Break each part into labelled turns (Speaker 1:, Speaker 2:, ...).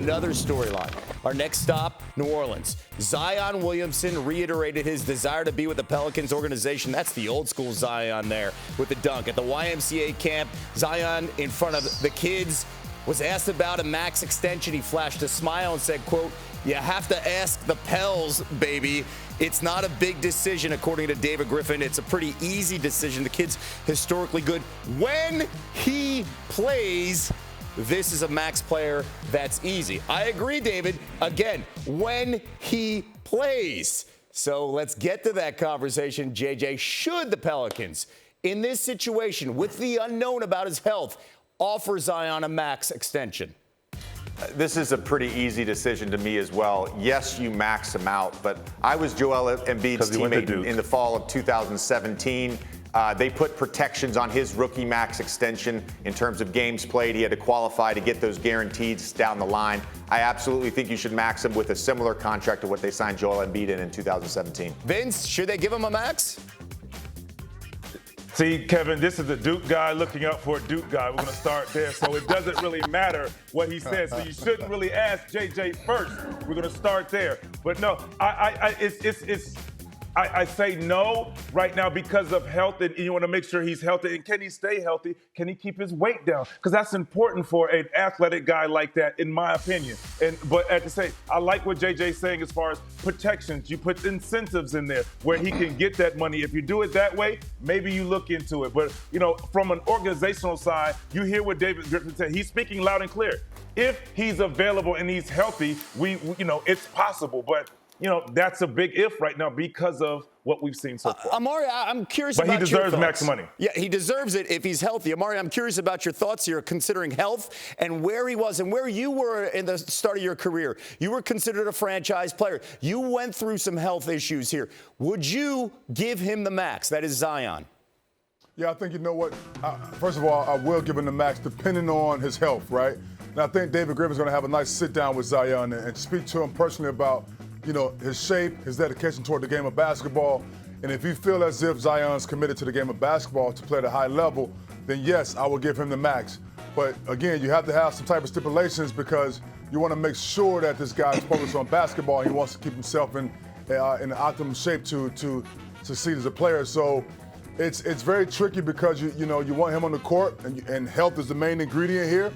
Speaker 1: Another storyline. Our next stop, New Orleans. Zion Williamson reiterated his desire to be with the Pelicans organization. That's the old school Zion there with the dunk. At the YMCA camp, Zion, in front of the kids, was asked about a max extension. He flashed a smile and said, quote, "You have to ask the Pels, baby. It's not a big decision," according to David Griffin. It's a pretty easy decision. The kid's historically good when he plays. This is a max player that's easy. I agree, David. Again, when he plays. So let's get to that conversation, JJ. Should the Pelicans, in this situation, with the unknown about his health, offer Zion a max extension?
Speaker 2: This is a pretty easy decision to me as well. Yes, you max him out, but I was Joel Embiid's teammate in the fall of 2017. They put protections on his rookie max extension in terms of games played. He had to qualify to get those guarantees down the line. I absolutely think you should max him with a similar contract to what they signed Joel Embiid in 2017.
Speaker 1: Vince, should they give him a max?
Speaker 3: See, Kevin, this is a Duke guy looking up for a Duke guy. We're going to start there. So it doesn't really matter what he says. So you shouldn't really ask JJ first. We're going to start there. But no, I say no right now because of health, and you want to make sure he's healthy. And can he stay healthy? Can he keep his weight down? Because that's important for an athletic guy like that, in my opinion. But at the same, I like what JJ's saying as far as protections. You put incentives in there where he can get that money. If you do it that way, maybe you look into it. But from an organizational side, you hear what David Griffin said. He's speaking loud and clear. If he's available and he's healthy, we it's possible. But that's a big if right now because of what we've seen so far.
Speaker 1: Amari, I'm curious about your thoughts.
Speaker 3: But he deserves max money.
Speaker 1: Yeah, he deserves it if he's healthy. Amari, I'm curious about your thoughts here, considering health and where he was and where you were in the start of your career. You were considered a franchise player. You went through some health issues here. Would you give him the max? That is Zion.
Speaker 4: Yeah, I think, first of all, I will give him the max depending on his health, right? And I think David Griffin's going to have a nice sit-down with Zion and speak to him personally about his shape, his dedication toward the game of basketball. And if you feel as if Zion's committed to the game of basketball to play at a high level, then yes, I will give him the max. But again, you have to have some type of stipulations because you want to make sure that this guy is focused on basketball and he wants to keep himself in the optimum shape to succeed as a player. So it's very tricky because you want him on the court and health is the main ingredient here.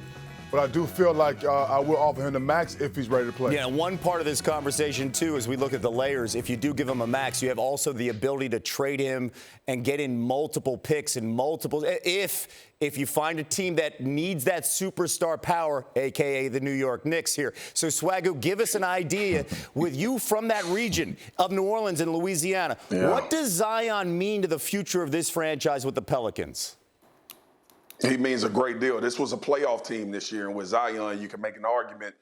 Speaker 4: But I do feel like I will offer him the max if he's ready to play.
Speaker 1: Yeah, one part of this conversation, too, as we look at the layers, if you do give him a max, you have also the ability to trade him and get in multiple picks and multiple. If you find a team that needs that superstar power, a.k.a. the New York Knicks here. So, Swagoo, give us an idea with you from that region of New Orleans and Louisiana. Yeah. What does Zion mean to the future of this franchise with the Pelicans?
Speaker 5: He means a great deal. This was a playoff team this year, and with Zion, you can make an argument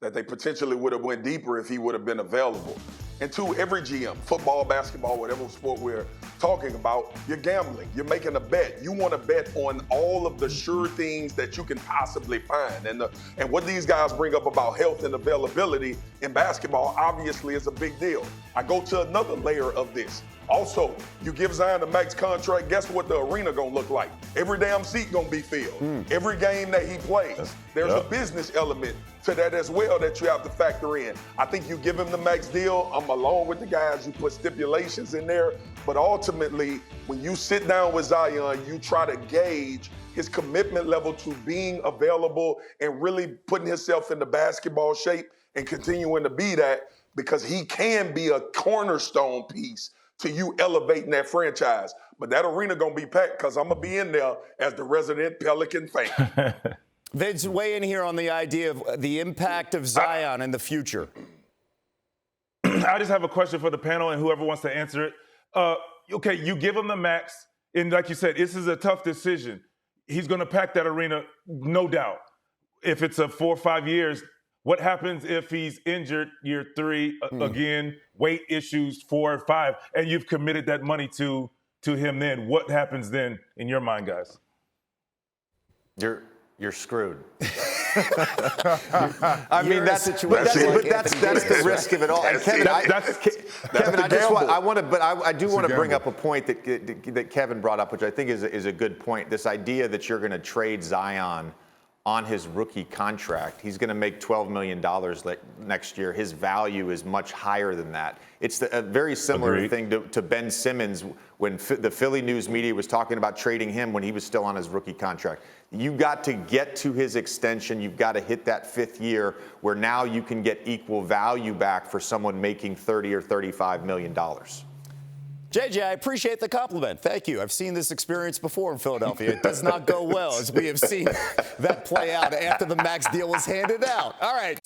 Speaker 5: that they potentially would have went deeper if he would have been available. And two, every GM, football, basketball, whatever sport we're talking about, you're gambling. You're making a bet. You want to bet on all of the sure things that you can possibly find. And what these guys bring up about health and availability in basketball obviously is a big deal. I go to another layer of this. Also, you give Zion a max contract, guess what the arena gonna look like? Every damn seat gonna be filled. Every game that he plays. There's a business element to that as well that you have to factor in. I think you give him the max deal. I'm along with the guys. You put stipulations in there. But ultimately, when you sit down with Zion, you try to gauge his commitment level to being available and really putting himself into basketball shape and continuing to be that because he can be a cornerstone piece to you elevating that franchise. But that arena gonna be packed because I'm gonna be in there as the resident Pelican fan.
Speaker 1: Vince, weigh in here on the idea of the impact of Zion in the future.
Speaker 3: I just have a question for the panel and whoever wants to answer it. Okay, you give him the max, and like you said, this is a tough decision. He's gonna pack that arena, no doubt. If it's a 4 or 5 years, what happens if he's injured year 3, again, weight issues 4 or 5, and you've committed that money to him then? What happens then in your mind, guys?
Speaker 2: You're screwed. I mean, that's the risk of it all. And Kevin, I do want to bring up a point that Kevin brought up, which I think is a good point. This idea that you're going to trade Zion on his rookie contract. He's going to make $12 million next year. His value is much higher than that. It's a very similar thing to Ben Simmons when the Philly news media was talking about trading him when he was still on his rookie contract. You got to get to his extension. You've got to hit that 5th year where now you can get equal value back for someone making $30 or $35 million.
Speaker 1: JJ, I appreciate the compliment. Thank you. I've seen this experience before in Philadelphia. It does not go well, as we have seen that play out after the max deal was handed out. All right.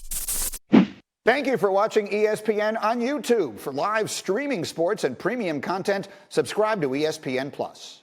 Speaker 6: Thank you for watching ESPN on YouTube. For live streaming sports and premium content, subscribe to ESPN+.